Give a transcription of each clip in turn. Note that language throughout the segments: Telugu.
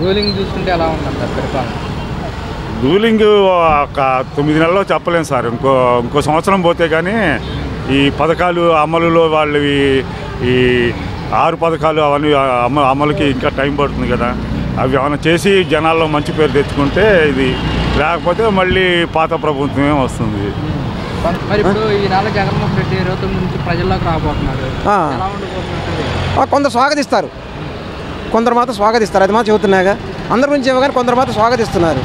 రూలింగ్ చూసుకుంటే ఎలా ఉందంటారు పరిపాలన? రూలింగ్ ఒక 9 నెలల్లో చెప్పలేము సార్. ఇంకో సంవత్సరం పోతే కానీ ఈ పథకాలు అమలులో వాళ్ళు ఈ 6 పథకాలు అవన్నీ అమలుకి ఇంకా టైం పడుతుంది కదా. అవి ఏమైనా చేసి జనాల్లో మంచి పేరు తెచ్చుకుంటే ఇది, లేకపోతే మళ్ళీ పాత ప్రభుత్వమే వస్తుంది. మరి ఇప్పుడు ఈ నెల జగన్మోహన్ రెడ్డి 29 నుంచి ప్రజల్లోకి రాబోతున్నారు, ఎలా ఉండబోతున్నారు? కొందరు స్వాగతిస్తారు, కొందరు మాత్రం స్వాగతిస్తారు. అది మాత్రం చెబుతున్నాగా, అందరి గురించి ఏమో కానీ కొందరు మాత్రం స్వాగతిస్తున్నారు.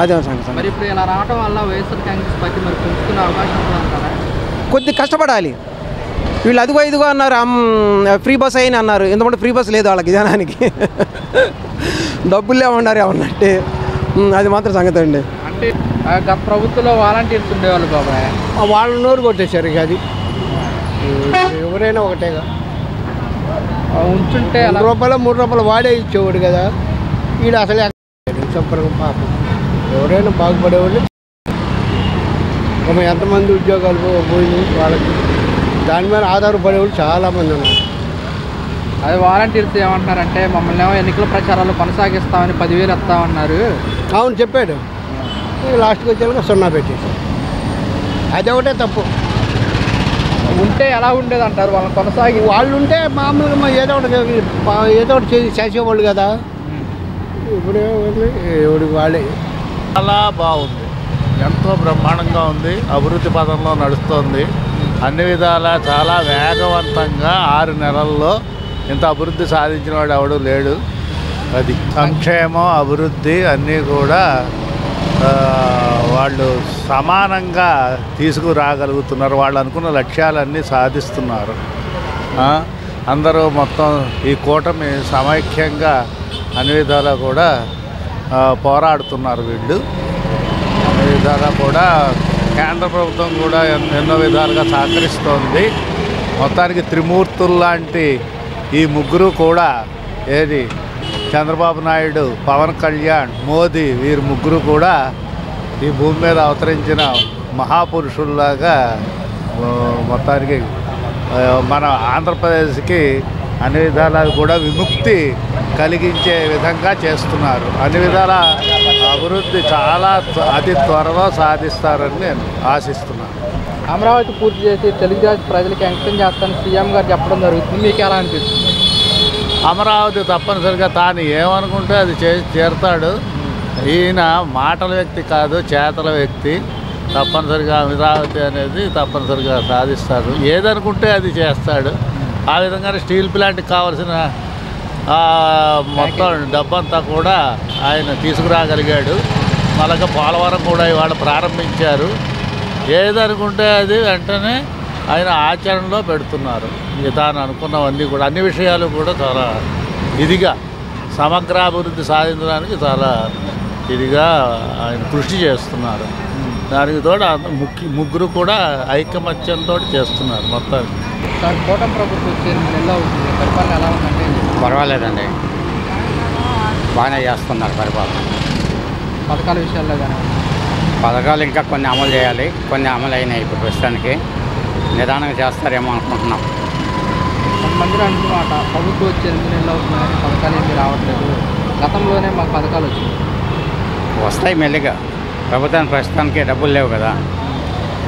అదే సంగతి. మరి ఇప్పుడు ఇలా రావడం వల్ల వైఎస్ఆర్ కాంగ్రెస్ పార్టీ మరి పెంచుకునే అవకాశం ఉందంటారా? కొద్ది కష్టపడాలి. వీళ్ళు అదిగో ఇదిగో అన్నారు, ఫ్రీ బస్ అయిన అన్నారు. ఎందుకంటే ఫ్రీ బస్ లేదు వాళ్ళకి, జనానికి డబ్బులు లేవన్నారు ఏమన్నట్టే. అది మాత్రం సంగతి అండి. అంటే గత ప్రభుత్వంలో వాలంటీర్స్ ఉండేవాళ్ళు బాబాయ్, వాళ్ళు నోరు కొట్టేశారు. ఇక అది ఎవరైనా ఒకటేగా. ఉంచుంటే రూపాయలు 3 రూపాయలు వాడే ఇచ్చేవాడు కదా. వీడు అసలే సంపర్కం పాపం. ఎవరైనా బాగుపడేవాళ్ళు. ఎంతమంది ఉద్యోగాలు పోయినాయి వాళ్ళకి, దాని మీద ఆధారపడేవాళ్ళు చాలామంది ఉన్నారు. అదే వాలంటీర్స్ ఏమంటున్నారంటే మమ్మల్ని ఏమో ఎన్నికల ప్రచారాలు కొనసాగిస్తామని 10,000 ఇస్తామన్నారు. అవును చెప్పాడు. లాస్ట్కి వచ్చేలాగా 0 పెట్టేసారు. అది ఒకటే తప్పు. ఉంటే ఎలా ఉండేది అంటారు? వాళ్ళని కొనసాగి వాళ్ళు ఉంటే మామూలుగా ఏదో ఒకటి చేసేవాళ్ళు కదా. ఇప్పుడు ఎవరికి వాళ్ళే. చాలా బాగుంది, ఎంతో బ్రహ్మాండంగా ఉంది, అభివృద్ధి పదంలో నడుస్తుంది. అన్ని విధాలా చాలా వేగవంతంగా 6 నెలల్లో ఇంత అభివృద్ధి సాధించిన వాడు ఎవడు లేడు. అది సంక్షేమం, అభివృద్ధి అన్నీ కూడా వాళ్ళు సమానంగా తీసుకురాగలుగుతున్నారు. వాళ్ళు అనుకున్న లక్ష్యాలన్నీ సాధిస్తున్నారు. అందరూ మొత్తం ఈ కూటమి సమైక్యంగా అన్ని విధాలా కూడా పోరాడుతున్నారు. వీళ్ళు అన్ని విధాలా కూడా కేంద్ర ప్రభుత్వం కూడా ఎన్నో విధాలుగా సహకరిస్తోంది. మొత్తానికి త్రిమూర్తుల్లాంటి ఈ ముగ్గురు కూడా, ఏది చంద్రబాబు నాయుడు, పవన్ కళ్యాణ్, మోదీ, వీరు ముగ్గురు కూడా ఈ భూమి మీద అవతరించిన మహాపురుషుల్లాగా మొత్తానికి మన ఆంధ్రప్రదేశ్కి అన్ని విధాలు కూడా విముక్తి కలిగించే విధంగా చేస్తున్నారు. అన్ని విధాల అభివృద్ధి చాలా అతి త్వరలో సాధిస్తారని నేను ఆశిస్తున్నాను. అమరావతి పూర్తి చేసి తెలుగు రాష్ట్ర ప్రజలకి అంకితం చేస్తానని సీఎం గారు చెప్పడం జరుగుతుంది. మీకు ఎలా అనిపిస్తుంది? అమరావతి తప్పనిసరిగా తాను ఏమనుకుంటే అది చేసి చేరుతాడు. ఈయన మాటల వ్యక్తి కాదు, చేతల వ్యక్తి. తప్పనిసరిగా అమరావతి అనేది తప్పనిసరిగా సాధిస్తాడు. ఏదనుకుంటే అది చేస్తాడు. ఆ విధంగానే స్టీల్ ప్లాంట్కి కావాల్సిన మొత్తం డబ్బంతా కూడా ఆయన తీసుకురాగలిగాడు. మళ్ళీ పోలవరం కూడా ఇవాళ ప్రారంభించారు. ఏదనుకుంటే అది వెంటనే ఆయన ఆచరణలో పెడుతున్నారు. తాను అనుకున్నవన్నీ కూడా, అన్ని విషయాలు కూడా చాలా ఇదిగా సమగ్రాభివృద్ధి సాధించడానికి చాలా ఇదిగా ఆయన కృషి చేస్తున్నారు. దానికి తోడు ముగ్గురు కూడా ఐకమత్యంతో చేస్తున్నారు మొత్తానికి. సార్, కూటమి ప్రభుత్వం వచ్చే 8 నెలలు అవుతుంది, పరిపాలన ఎలా ఉందంటే? పర్వాలేదండి, బాగానే చేస్తున్నారు పరిపాలన. పథకాల విషయాల్లో కానీ పథకాలు ఇంకా కొన్ని అమలు చేయాలి, కొన్ని అమలు అయినాయి. ఇప్పుడు ప్రస్తుతానికి నిదానంగా చేస్తారేమో అనుకుంటున్నాం. కొంతమంది అంటున్నమాట ప్రభుత్వం వచ్చే 8 నెలలు అవుతున్నాయని పథకాలు ఏమీ రావట్లేదు, గతంలోనే మాకు పథకాలు వచ్చినాయి. వస్తాయి మెల్లిగా. ప్రభుత్వానికి ప్రస్తుతానికి డబ్బులు లేవు కదా,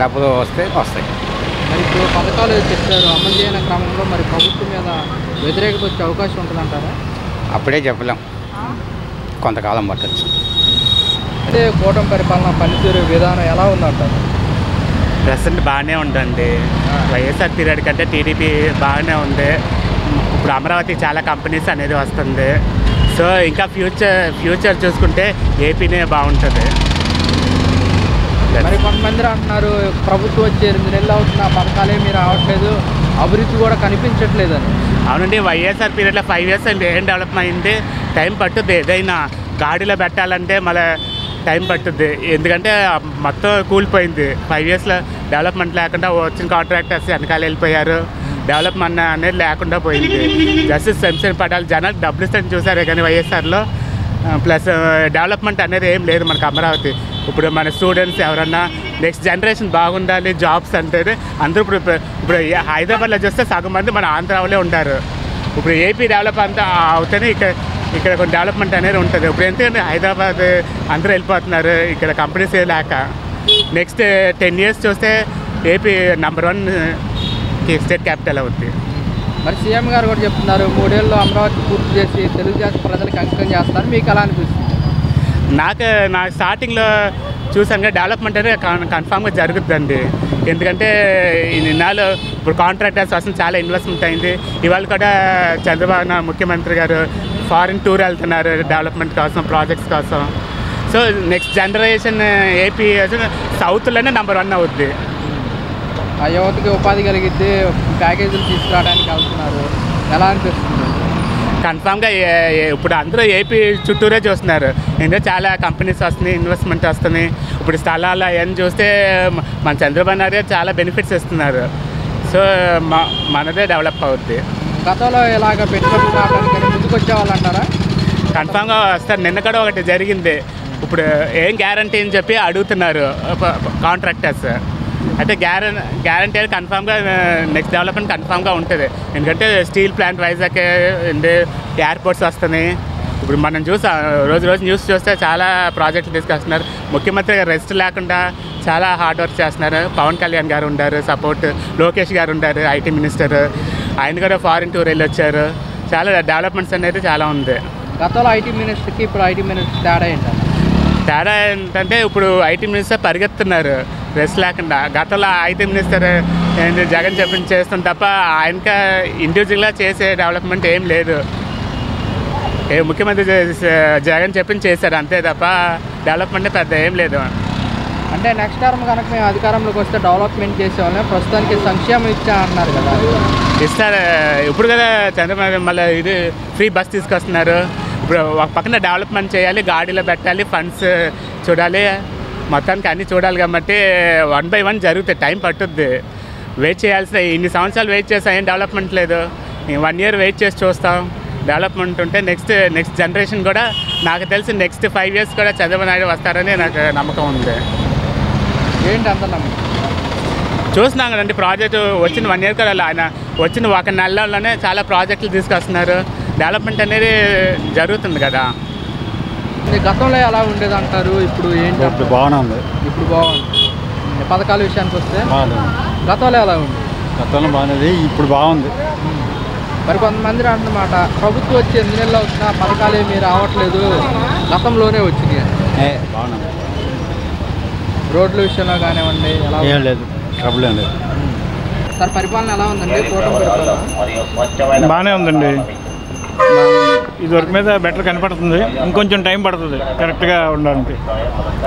డబ్బులు వస్తే వస్తాయి. మరి ఇప్పుడు పథకాలు చెప్పారు, అమలు చేయని క్రమంలో మరి ప్రభుత్వం మీద వ్యతిరేకత వచ్చే అవకాశం ఉంటుందంటారా? అప్పుడే చెప్పలేం, కొంతకాలం పట్టచ్చు. అంటే కూటమి పరిపాలన పనితీరు విధానం ఎలా ఉందంటారు? ప్రెసెంట్ బాగానే ఉందండి. వైఎస్ఆర్ పీరియడ్ కంటే టీడీపీ బాగానే ఉంది. ఇప్పుడు అమరావతి చాలా కంపెనీస్ అనేది వస్తుంది. సో ఇంకా ఫ్యూచర్ చూసుకుంటే ఏపీనే బాగుంటుంది. మరి కొంతమంది అంటున్నారు ప్రభుత్వం వచ్చే 8 నెలలు అవుతున్న పథకాలేమీ రావట్లేదు, అభివృద్ధి కూడా కనిపించట్లేదని. అవునండి, వైఎస్ఆర్ పీరియడ్లో 5 years ఏం డెవలప్ అయింది, టైం పట్టుద్ది. ఏదైనా గాడిలో పెట్టాలంటే మళ్ళీ టైం పట్టుద్ది, ఎందుకంటే మొత్తం కూలిపోయింది. 5 yearsలో డెవలప్మెంట్ లేకుండా వచ్చిన కాంట్రాక్టర్స్ వెనకాల వెళ్ళిపోయారు. డెవలప్మెంట్ అనేది లేకుండా పోయింది. జస్టిస్ సంక్షేమ పథకాలు జనాలు డబ్బులు ఇస్తారని చూసారే కానీ వైఎస్ఆర్లో ప్లస్ డెవలప్మెంట్ అనేది ఏం లేదు మనకు అమరావతి. ఇప్పుడు మన స్టూడెంట్స్ ఎవరన్నా నెక్స్ట్ జనరేషన్ బాగుండాలి, జాబ్స్ అంటే అందరూ ఇప్పుడు హైదరాబాద్లో చూస్తే సగం మంది మన ఆంధ్రాలో ఉంటారు. ఇప్పుడు ఏపీ డెవలప్ అంతా అవుతేనే ఇక్కడ కొంచెం డెవలప్మెంట్ అనేది ఉంటుంది. ఇప్పుడు ఎందుకంటే హైదరాబాద్ అందరూ వెళ్ళిపోతున్నారు ఇక్కడ కంపెనీస్ లేక. నెక్స్ట్ 10 years చూస్తే ఏపీ నెంబర్ 1 స్టేట్ క్యాపిటల్ అవుద్ది. మరి సీఎం గారు కూడా చెప్తున్నారు 3 ఏళ్ళు అమరావతి పూర్తి చేసి తెలుగు జాతి ప్రజలకు అంకితం చేస్తారు. మీకు ఎలా అనిపిస్తుంది? నాకు స్టార్టింగ్లో చూసాను డెవలప్మెంట్ అనేది కన్ఫామ్గా జరుగుతుందండి. ఎందుకంటే ఈ నిన్నాళ్ళు ఇప్పుడు కాంట్రాక్టర్స్ అసలు చాలా ఇన్వెస్ట్మెంట్ అయింది. ఇవాళ కూడా చంద్రబాబు నాయుడు ముఖ్యమంత్రి గారు ఫారిన్ టూర్ వెళ్తున్నారు డెవలప్మెంట్ కోసం, ప్రాజెక్ట్స్ కోసం. సో నెక్స్ట్ జనరేషన్ ఏపీ సౌత్లోనే నెంబర్ 1 అవుద్ది. ఆ యువతకి ఉపాధి కలిగితే ప్యాకేజీలు తీసుకురావడానికి వెళ్తున్నారు, ఎలా అనిపిస్తుంది? కన్ఫామ్గా ఇప్పుడు అందరూ ఏపీ చుట్టూరే చూస్తున్నారు. ఎందుకంటే చాలా కంపెనీస్ వస్తున్నాయి, ఇన్వెస్ట్మెంట్ వస్తున్నాయి. ఇప్పుడు స్థలాలు అవన్నీ చూస్తే మన చంద్రబాబు నాయుడు చాలా బెనిఫిట్స్ ఇస్తున్నారు. సో మనదే డెవలప్ అవుద్ది. గతంలో ఇలాగ పెట్టుబడులు రావడానికి ముందుకు వచ్చేవాళ్ళు అంటారా? కన్ఫామ్గా వస్తారు. నిన్న కూడా ఒకటి జరిగింది. ఇప్పుడు ఏం గ్యారంటీ అని చెప్పి అడుగుతున్నారు కాంట్రాక్టర్స్. అయితే గ్యారంటీ అనేది కన్ఫామ్గా నెక్స్ట్ డెవలప్మెంట్ కన్ఫామ్గా ఉంటుంది. ఎందుకంటే స్టీల్ ప్లాంట్ వైజాగ్ ఎయిర్పోర్ట్స్ వస్తున్నాయి. ఇప్పుడు మనం రోజు న్యూస్ చూస్తే చాలా ప్రాజెక్టులు తీసుకొస్తున్నారు. ముఖ్యమంత్రి గారు రెస్ట్ లేకుండా చాలా హార్డ్ వర్క్ చేస్తున్నారు. పవన్ కళ్యాణ్ గారు ఉన్నారు సపోర్ట్, లోకేష్ గారు ఉన్నారు ఐటీ మినిస్టర్, ఆయన కూడా ఫారిన్ టూర్ వెళ్ళి వచ్చారు. చాలా డెవలప్మెంట్స్ అనేది చాలా ఉంది. గతంలో ఐటీ మినిస్టర్కి ఇప్పుడు ఐటీ మినిస్టర్ తేడా ఏంటంటే? తేడా ఏంటంటే ఇప్పుడు ఐటీ మినిస్టర్ పరిగెత్తున్నారు రెస్ట్ లేకుండా. గతంలో ఐటీ మినిస్టర్ జగన్ చెప్పింది చేస్తుంది తప్ప ఆయనకా ఇండివిజువల్గా చేసే డెవలప్మెంట్ ఏం లేదు. ముఖ్యమంత్రి జగన్ చెప్పింది చేశారు అంతే తప్ప డెవలప్మెంట్ పెద్ద ఏం లేదు. అంటే నెక్స్ట్ టర్మ్ కనుక మేము అధికారంలోకి వస్తే డెవలప్మెంట్ చేసేవాళ్ళం, ప్రస్తుతానికి సంక్షేమం ఇచ్చా అంటున్నారు కదా. ఇస్తారు ఇప్పుడు కదా చంద్రబాబు మళ్ళీ ఇది ఫ్రీ బస్ తీసుకొస్తున్నారు. ఇప్పుడు ఒక పక్కన డెవలప్మెంట్ చేయాలి, గాడిలో పెట్టాలి, ఫండ్స్ చూడాలి, మొత్తానికి అన్నీ చూడాలి. కాబట్టి 1 by 1 జరుగుతాయి, టైం పట్టుద్ది. వెయిట్ చేయాల్సిన ఇన్ని సంవత్సరాలు వెయిట్ చేస్తాం, ఏం డెవలప్మెంట్ లేదు. 1 year వెయిట్ చేసి చూస్తాం. డెవలప్మెంట్ ఉంటే నెక్స్ట్ జనరేషన్ కూడా నాకు తెలిసి నెక్స్ట్ 5 years కూడా చంద్రబాబు నాయుడు వస్తారని నాకు నమ్మకం ఉంది. ఏంటి అంత నమ్మకం? చూస్తున్నాం కదండి ప్రాజెక్టు వచ్చిన 1 year కూడా ఆయన వచ్చిన 1 నెలలోనే చాలా ప్రాజెక్టులు తీసుకొస్తున్నారు. డెవలప్మెంట్ అనేది జరుగుతుంది కదా. గతంలో ఎలా ఉండేది అంటారు, ఇప్పుడు ఏంటి? ఇప్పుడు బాగానే ఉంది. ఇప్పుడు బాగుంది. పథకాల విషయానికి వస్తే గతంలో ఎలా ఉంది? గతంలో బాగానేది, ఇప్పుడు బాగుంది. మరి కొంతమంది అంటున్నమాట ప్రభుత్వం వచ్చి 8 నెలలు అవుతున్నా పథకాలు ఏమీ రావట్లేదు, గతంలోనే వచ్చింది. బాగుంది. రోడ్ల విషయంలో కానివ్వండి ఎలా ఏం లేదు, ట్రబుల్ ఏం లేదు. సార్ పరిపాలన ఎలా ఉందండి? కూటమి పరిపాలన బాగానే ఉందండి. ఇదివరకు మీద బెటర్ కనపడుతుంది, ఇంకొంచెం టైం పడుతుంది కరెక్ట్గా ఉండడానికి.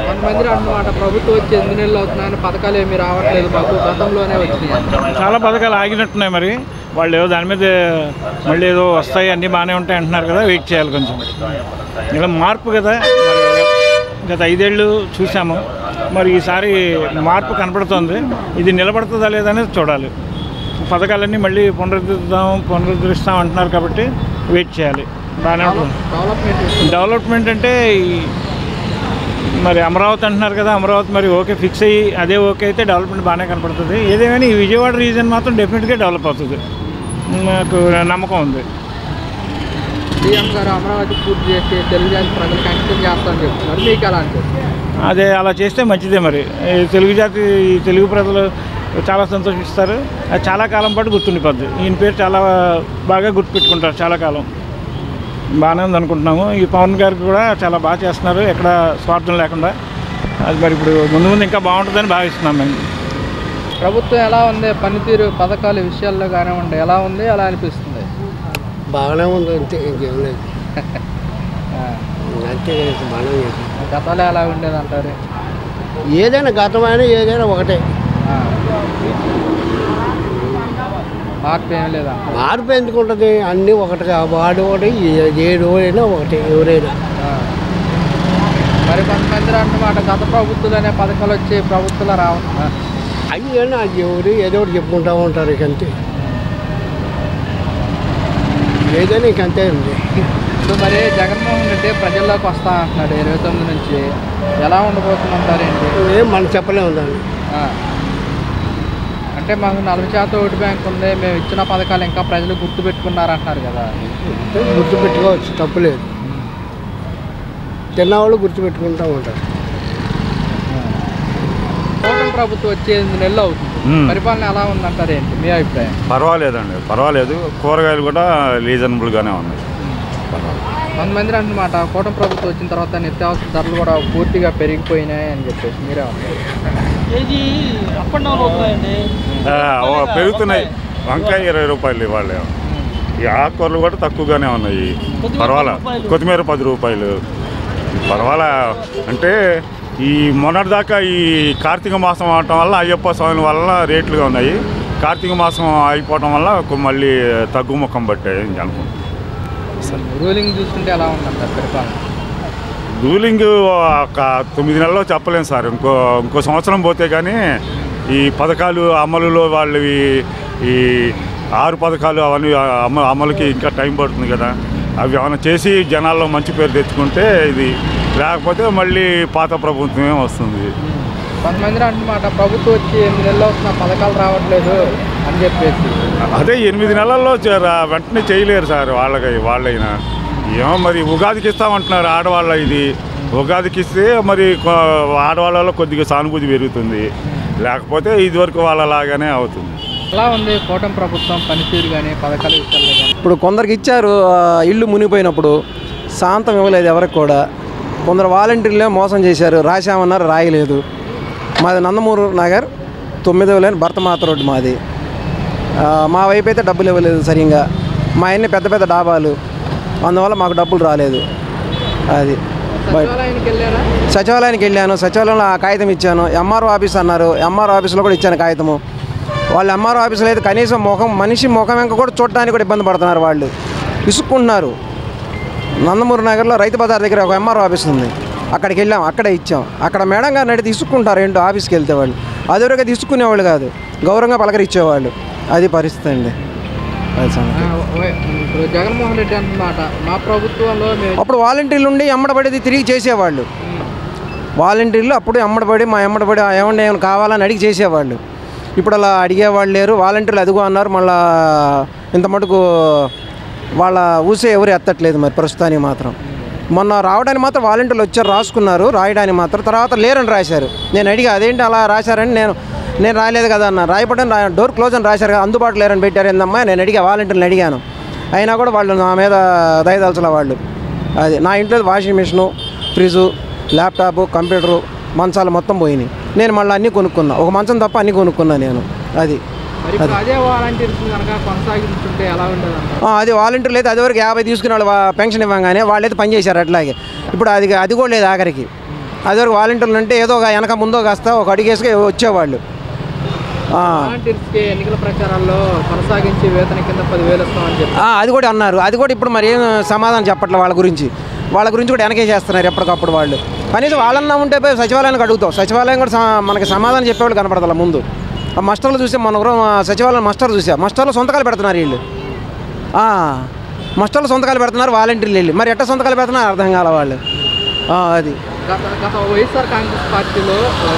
కొంతమంది అన్నమాట ప్రభుత్వం వచ్చి 8 నెలలు అవుతున్నాయని పథకాలు ఏమీ రావట్లేదు, మాకు గతంలోనే వచ్చినాయి. చాలా పథకాలు ఆగినట్టున్నాయి. మరి వాళ్ళు ఏదో దాని మీద మళ్ళీ ఏదో వస్తాయి, అన్నీ బాగానే ఉంటాయి అంటున్నారు కదా, వెయిట్ చేయాలి కొంచెం. ఇలా మార్పు కదా, గత 5 ఏళ్ళు చూసాము, మరి ఈసారి మార్పు కనపడుతుంది. ఇది నిలబడుతుందా లేదా అనేది చూడాలి. పథకాలన్నీ మళ్ళీ పునరుద్ధరిస్తాం అంటున్నారు కాబట్టి వెయిట్ చేయాలి. బాగానే ఉంటుంది. డెవలప్మెంట్ అంటే మరి అమరావతి అంటున్నారు కదా, అమరావతి మరి ఓకే ఫిక్స్ అయ్యి అదే ఓకే అయితే డెవలప్మెంట్ బాగానే కనపడుతుంది. ఏదేమైనా ఈ విజయవాడ రీజన్ మాత్రం డెఫినెట్గా డెవలప్ అవుతుంది, నాకు నమ్మకం ఉంది. సీఎం గారు అమరావతి పూర్తి చేసి తెలుగు జాతి ప్రజలకు అంకితం చేస్తామని చెప్తున్నారు, మీకు ఎలా అనిపిస్తుంది? అదే అలా చేస్తే మంచిదే. మరి తెలుగు జాతి తెలుగు ప్రజలు చాలా సంతోషిస్తారు. అది చాలా కాలం పాటు గుర్తుండిపోద్ది. ఈయన పేరు చాలా బాగా గుర్తుపెట్టుకుంటారు చాలా కాలం. బాగానే ఉంది అనుకుంటున్నాము. ఈ పవన్ గారికి కూడా చాలా బాగా చేస్తున్నారు, ఎక్కడ స్వార్థం లేకుండా. అది మరి ఇప్పుడు ముందు ఇంకా బాగుంటుందని భావిస్తున్నాం మేము. ప్రభుత్వం ఎలా ఉంది, పనితీరు పథకాల విషయాల్లో కానివ్వండి ఎలా ఉంది, ఎలా అనిపిస్తుంది? బాగానే ఉంది అంతే, ఇంకేం లేదు. అంతే బాగానే. గతంలో ఎలా ఉండేది అంటారు? ఏదైనా గతమైనా ఏదైనా ఒకటే, మార్పు ఏం లేదా? మార్పు ఎందుకు ఉంటుంది, అన్నీ ఒకటిగా వాడు ఒకటి, ఏడైనా ఒకటి ఎవరైనా. మరి కొంతమంది అన్నమాట గత ప్రభుత్వాలనే పథకాలు వచ్చి ప్రభుత్వాలు రావట్లా. అవి ఏమన్నా అది ఎవరు ఏదో ఒకటి చెప్పుకుంటూ ఉంటారు, ఇక అంతే. ఏదైనా ఇక అంతే ఉంది. ఇప్పుడు మరి జగన్మోహన్ రెడ్డి ప్రజల్లోకి వస్తా అంటున్నాడు 29 నుంచి, ఎలా ఉండబోతుందంటారు ఏంటి? ఏం మనం చెప్పలేము దాన్ని. అంటే మాకు 40% ఓటు బ్యాంక్ ఉంది, మేము ఇచ్చిన పథకాలు ఇంకా ప్రజలు గుర్తుపెట్టుకున్నారంటున్నారు కదా. గుర్తుపెట్టుకోవచ్చు, తప్పులేదు. తిన్నవాళ్ళు గుర్తుపెట్టుకుంటూ ఉంటారు. కూటమి ప్రభుత్వం వచ్చే 8 నెలలు అవుతుంది. పరిపాలన ఎలా ఉందంటారు, ఏంటి మీ అభిప్రాయం? పర్వాలేదండి, పర్వాలేదు. కూరగాయలు కూడా రీజనబుల్గానే ఉన్నాయి. కొంతమంది అంటున్నమాట కూటమి ప్రభుత్వం వచ్చిన తర్వాత నిత్యావసర ధరలు కూడా పూర్తిగా పెరిగిపోయినాయి అని చెప్పేసి మీరే ఉంటారు. పెరుగుతున్నాయి. వంకాయ 20 రూపాయలు ఇవాళ. ఈ ఆకుకూరలు కూడా తక్కువగానే ఉన్నాయి. పర్వాలా. కొత్తిమీర 10 రూపాయలు. పర్వాలా. అంటే ఈ మొన్నటిదాకా ఈ కార్తీక మాసం అవటం వల్ల అయ్యప్ప స్వామి వల్ల రేట్లుగా ఉన్నాయి. కార్తీక మాసం అయిపోవటం వల్ల మళ్ళీ తగ్గుముఖం పట్టాయి అనుకుంటున్నాను. రూలింగ్ చూసుకుంటే ఎలా ఉందంటారు పరిపాలన? రూలింగ్ ఒక 9 నెలల్లో చెప్పలేము సార్. ఇంకో సంవత్సరం పోతే కానీ ఈ పథకాలు అమలులో వాళ్ళవి ఈ 6 పథకాలు అవన్నీ అమలుకి ఇంకా టైం పడుతుంది కదా. అవి ఏమైనా చేసి జనాల్లో మంచి పేరు తెచ్చుకుంటే ఇది, లేకపోతే మళ్ళీ పాత ప్రభుత్వమే వస్తుంది. కొంతమంది అంటున్నమాట ప్రభుత్వం వచ్చి 8 నెలలు అవుతున్న పథకాలు రావట్లేదు అని చెప్పేసి. అదే 8 నెలల్లో వెంటనే చేయలేరు సార్. వాళ్ళైనా ఏమో మరి ఉగాదికి ఇస్తామంటున్నారు ఆడవాళ్ళ. ఇది ఉగాదికి ఇస్తే మరి ఆడవాళ్ళలో కొద్దిగా సానుభూతి పెరుగుతుంది, లేకపోతే ఇదివరకు వాళ్ళలాగానే అవుతుంది. ఎలా ఉంది కూటమి ప్రభుత్వం పనితీరు కానీ పథకాల విషయాల్లో కానీ? ఇప్పుడు కొందరికి ఇచ్చారు, ఇల్లు మునిగిపోయినప్పుడు శాంతం ఇవ్వలేదు ఎవరికి కూడా. కొందరు వాలంటీర్లే మోసం చేశారు, రాశామన్నారు రాయలేదు. మాది నందమూరు నగర్ 9వ లైన్ భర్తమాత రోడ్డు మాది. మా వైపు అయితే డబ్బులు ఇవ్వలేదు సరిగ్గా. మా అన్ని పెద్ద పెద్ద డాబాలు, అందువల్ల మాకు డబ్బులు రాలేదు. అది సచివాలయానికి వెళ్ళాను, సచివాలయంలో ఆ కాగితం ఇచ్చాను. ఎంఆర్ఓ ఆఫీస్ అన్నారు, ఎంఆర్ఓ ఆఫీస్లో కూడా ఇచ్చాను కాగితము. వాళ్ళు ఎంఆర్ఓ ఆఫీసులో అయితే కనీసం మనిషి ముఖం వెంక కూడా చూడటానికి కూడా ఇబ్బంది పడుతున్నారు. వాళ్ళు విసుక్కుంటున్నారు. నందమూరు నగర్లో రైతు బజార్ దగ్గర ఒక ఎంఆర్ఓ ఆఫీస్ ఉంది, అక్కడికి వెళ్ళాం, అక్కడే ఇచ్చాం. అక్కడ మేడం గారిని అడిగి తీసుకుంటారు ఏంటో ఆఫీస్కి వెళ్తే వాళ్ళు. అదివరగా తీసుకునేవాళ్ళు కాదు, గౌరవంగా పలకరించేవాళ్ళు. అది పరిస్థితి అండి. ఇప్పుడు జగన్మోహన్ రెడ్డి అన్నమాట మా ప్రభుత్వంలో అప్పుడు వాలంటీర్లు ఉండి ఎమ్మడబడి తిరిగి చేసేవాళ్ళు. వాలంటీర్లు అప్పుడు ఎమ్మడబడి ఏమన్నా ఏమైనా కావాలని అడిగి చేసేవాళ్ళు. ఇప్పుడు అలా అడిగేవాళ్ళు లేరు. వాలంటీర్లు అదిగో అన్నారు, మళ్ళా ఇంత మటుకు వాళ్ళ ఊసే ఎవరు ఎత్తట్లేదు మరి ప్రస్తుతానికి మాత్రం. మొన్న రావడానికి మాత్రం వాలంటీర్లు వచ్చారు, రాసుకున్నారు, రాయడానికి మాత్రం తర్వాత లేరని రాశారు. నేను అడిగా అదేంటి అలా రాశారని. నేను రాయలేదు కదా అన్న. రాయపడని డోర్ క్లోజ్ అని రాశారు కదా, అందుబాటులో లేరని పెట్టారు ఏందమ్మా నేను అడిగా, వాలంటీర్ని అడిగాను. అయినా కూడా వాళ్ళు నా మీద దయదలచల వాళ్ళు. అది నా ఇంట్లో washing machine, fridge, laptop, computer, మంచాలు మొత్తం పోయినాయి. నేను మళ్ళీ అన్నీ కొనుక్కున్నా, ఒక మంచం తప్ప అన్నీ కొనుక్కున్నా నేను. అది అదే వాలంటీర్స్ కనుక కొనసాగించుంటే ఎలా ఉండదు? అది వాలంటీర్లు అయితే అదివరకు 50 తీసుకునే వాళ్ళు పెన్షన్ ఇవ్వగానే వాళ్ళైతే పనిచేశారు అట్లాగే. ఇప్పుడు అది కూడా లేదు ఆఖరికి. అదివరకు వాలంటీర్లు అంటే ఏదో ఒక వెనక ముందో కాస్త ఒక అడిగేసుకు వచ్చేవాళ్ళు. వాలంటీర్స్కి ఎన్నికల ప్రచారాల్లో కొనసాగించి వేతన కింద 10,000 ఇస్తామని చెప్పి అది కూడా అన్నారు. అది కూడా ఇప్పుడు మరి ఏం సమాధానం చెప్పట్లేదు వాళ్ళ గురించి కూడా వెనకే చేస్తున్నారు ఎప్పటికప్పుడు వాళ్ళు. కనీసం వాళ్ళన్నా ఉంటే పోయి సచివాలయానికి అడుగుతాం. సచివాలయం కూడా మనకి సమాధానం చెప్పేవాళ్ళు కనపడతాం ముందు. ఆ మస్టర్లు చూసే మన సచివాలయం మస్టర్ మస్టర్లు సొంతకాలు పెడుతున్నారు వీళ్ళు. మస్టర్లు సొంతకాలు పెడుతున్నారు వాలంటీర్లు వెళ్ళి. మరి ఎట్ట సొంతకాలు పెడుతున్నారు అర్థం కాల వాళ్ళు. అది గత వైఎస్ఆర్ కాంగ్రెస్ పార్టీలో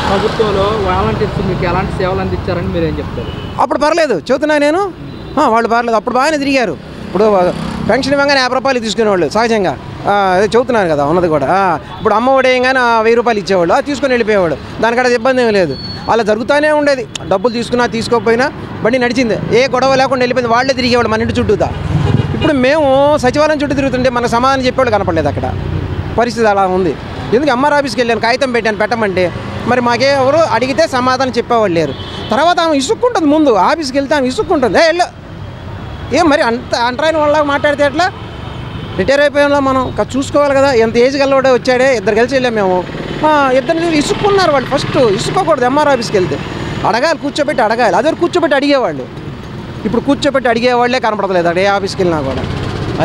ప్రభుత్వంలో వాలంటీర్స్ మీకు ఎలాంటి సేవలు అందించారని మీరేం చెప్తారు? అప్పుడు పర్లేదు చెబుతున్నా నేను. వాళ్ళు పర్లేదు, అప్పుడు బాగానే తిరిగారు. ఇప్పుడు పెన్షన్ ఇవ్వగానే 50 రూపాయలు తీసుకునేవాళ్ళు సహజంగా. అదే చెబుతున్నారు కదా ఉన్నది కూడా. ఇప్పుడు అమ్మ ఒడి వేయగానే 1000 రూపాయలు ఇచ్చేవాళ్ళు, తీసుకొని వెళ్ళిపోయేవాడు. దానికంటే ఇబ్బంది ఏమీ లేదు. అలా జరుగుతూనే ఉండేది. డబ్బులు తీసుకున్నా తీసుకోకపోయినా బండి నడిచింది, ఏ గొడవ లేకుండా వెళ్ళిపోయింది. వాళ్ళే తిరిగేవాళ్ళు మన ఇంటి చుట్టూదా. ఇప్పుడు మేము సచివాలయం చుట్టూ తిరుగుతుంటే మనకు సమాధానం చెప్పేవాళ్ళు కనపడలేదు. అక్కడ పరిస్థితి అలా ఉంది. ఎందుకు ఎంఆర్ ఆఫీస్కి వెళ్ళాను, కాగితం పెట్టమంటే మరి మాకే ఎవరు అడిగితే సమాధానం చెప్పేవాళ్ళు లేరు. తర్వాత ఆమె ఇసుక్కుంటుంది, ముందు ఆఫీస్కి వెళ్తే ఆమె ఇసుక్కుంటుంది. ఏం మరి అంటరాయిన వాళ్ళ మాట్లాడితే ఎట్లా? రిటైర్ అయిపోయాలో మనం చూసుకోవాలి కదా. ఎంత ఏజ్ గల్లోడే వచ్చాడే, ఇద్దరు కలిసి వెళ్ళాం మేము. ఇద్దరిని ఇసుక్కున్నారు వాళ్ళు. ఫస్ట్ ఇసుక్కోకూడదు, ఎంఆర్ ఆఫీస్కి వెళ్తే అడగాలి, కూర్చోబెట్టి అడగాలి. అదే కూర్చోబెట్టి అడిగేవాళ్ళు. ఇప్పుడు కూర్చోబెట్టి అడిగేవాళ్ళే కనపడలేదు అక్కడ ఏ ఆఫీస్కి వెళ్ళినా కూడా.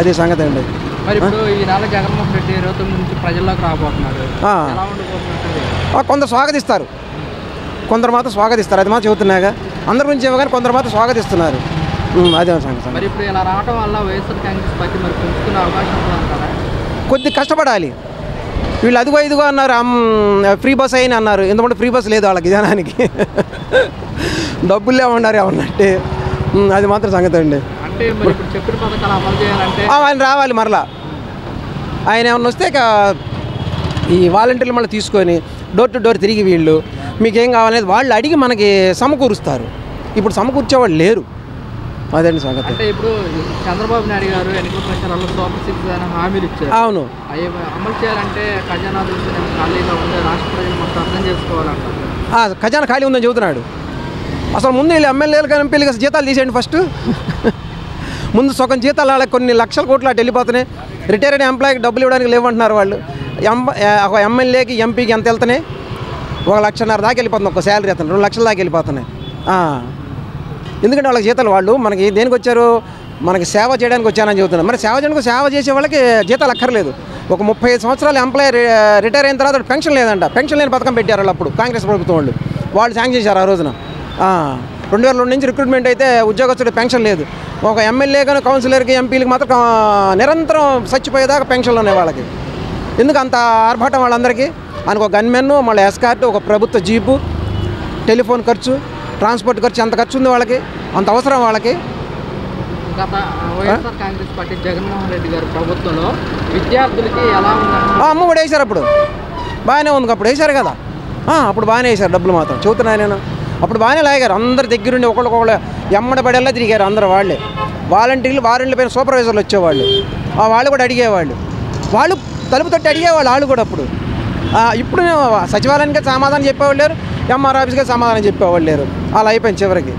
అదే సంగతి అండి. మరి ఇప్పుడు ఈ నెల జగన్మోహన్ రెడ్డి 29 నుంచి ప్రజల్లోకి రాబోతున్నారు. కొందరు స్వాగతిస్తారు, కొందరు మాత్రం స్వాగతిస్తారు. అది మాత్రం చెబుతున్నాగా. అందరి గురించి ఇవ్వగానే కొందరు మాత్రం స్వాగతిస్తున్నారు. అదే సంగతి. మరి ఇప్పుడు ఇలా రావడం వల్ల వైఎస్ఆర్ కాంగ్రెస్ పార్టీ మరి పెంచుకునే అవకాశం ఉందంటారా? కొద్ది కష్టపడాలి. వీళ్ళు అదిగో ఇదిగో అన్నారు, ఫ్రీ బస్ అయిన అన్నారు. ఎందుకంటే ఫ్రీ బస్ లేదు వాళ్ళకి జనానికి. డబ్బులు ఏమన్నారు ఏమన్నట్టే. అది మాత్రం సంగతి అండి. అంటే మరి ఇప్పుడు చెప్పిన పథకాలు అమలు చేయాలంటే ఆయన రావాలి మరలా. ఆయన ఏమన్నా వస్తే ఈ వాలంటీర్లు మళ్ళీ తీసుకొని డోర్ టు డోర్ తిరిగి వీళ్ళు మీకేం కావాలనేది వాళ్ళు అడిగి మనకి సమకూరుస్తారు. ఇప్పుడు సమకూర్చేవాళ్ళు లేరు. అదండి సంగతి. అంటే ఇప్పుడు చంద్రబాబు నాయుడు గారు ఎన్నికల ప్రచారాల్లో సూపర్ 6 అని హామీలు ఇచ్చారు. అవును. అవి అమలు చేయాలంటే ఖజానా ఖాళీగా ఉండే రాష్ట్ర ప్రజలు మొత్తం అర్థం చేసుకోవాలంటారు. ఖజానా ఖాళీ ఉందని చెబుతున్నాడు. అసలు ముందు వీళ్ళు ఎమ్మెల్యేలు కానీ ఎంపీలు అసలు జీతాలు తీసేయండి ఫస్ట్. ముందు సగం జీతాలు వాళ్ళకి కొన్ని లక్షల కోట్లు అటు వెళ్ళిపోతున్నాయి. రిటైర్డ్ ఎంప్లాయీకి డబ్బులు ఇవ్వడానికి లేవంటున్నారు వాళ్ళు. ఒక ఎమ్మెల్యేకి ఎంపీకి ఎంత వెళ్తున్నాయి? 1,50,000 దాకా వెళ్ళిపోతుంది. ఒక శాలరీ అతను 2 లక్షల దాకా వెళ్ళిపోతున్నాయి. ఎందుకంటే వాళ్ళకి జీతాలు వాళ్ళు మనకి దేనికి వచ్చారు? మనకి సేవ చేయడానికి వచ్చానని చెబుతున్నారు. మరి సేవ చేసే వాళ్ళకి జీతాలు అక్కర్లేదు. ఒక 35 సంవత్సరాలు ఎంప్లాయీ రిటైర్ అయిన తర్వాత పెన్షన్ లేదంట. పెన్షన్ లేని పథకం పెట్టారు వాళ్ళు అప్పుడు కాంగ్రెస్ ప్రభుత్వం వాళ్ళు శాంక్షన్ చేశారు ఆ రోజున. 2002 నుంచి రిక్రూట్మెంట్ అయితే ఉద్యోగస్తుడు పెన్షన్ లేదు. ఒక ఎమ్మెల్యే కానీ కౌన్సిలర్కి ఎంపీలకి మాత్రం నిరంతరం చచ్చిపోయేదాకా పెన్షన్లు ఉన్నాయి వాళ్ళకి. ఎందుకు అంత ఆర్భాటం వాళ్ళందరికీ? ఆయనకు ఒక గన్మెన్, మళ్ళీ ఎస్కార్ట్, ఒక ప్రభుత్వ జీపు, టెలిఫోన్ ఖర్చు, ట్రాన్స్పోర్ట్ ఖర్చు, అంత ఖర్చు ఉంది వాళ్ళకి. అంత అవసరం వాళ్ళకి. గత వైఎస్ఆర్ కాంగ్రెస్ పార్టీ జగన్మోహన్ రెడ్డి గారి ప్రభుత్వంలో విద్యార్థులకి ఎలా ఉందంటే అమ్మఒడి వేశారు. అప్పుడు బాగానే ఉంది. అప్పుడు వేశారు కదా. అప్పుడు బాగానే వేశారు. డబ్బులు మాత్రం చూస్తున్నాను నేను. అప్పుడు బాగానే లాగారు. అందరు దగ్గరుండి ఒకళ్ళకొకళ్ళు ఎమ్మడబడేలా తిరిగారు అందరూ. వాళ్ళే వాలంటీర్లు పైన సూపర్వైజర్లు వచ్చేవాళ్ళు. వాళ్ళు కూడా అడిగేవాళ్ళు. వాళ్ళు తలుపు తట్టి అడిగేవాళ్ళు వాళ్ళు కూడా. అప్పుడు ఇప్పుడు సచివాలయానికి సమాధానం చెప్పేవాళ్ళు లేరు, ఎంఆర్ ఆఫీస్కి సమాధానం చెప్పేవాళ్ళు లేరు. అలా అయిపోయింది చివరికి.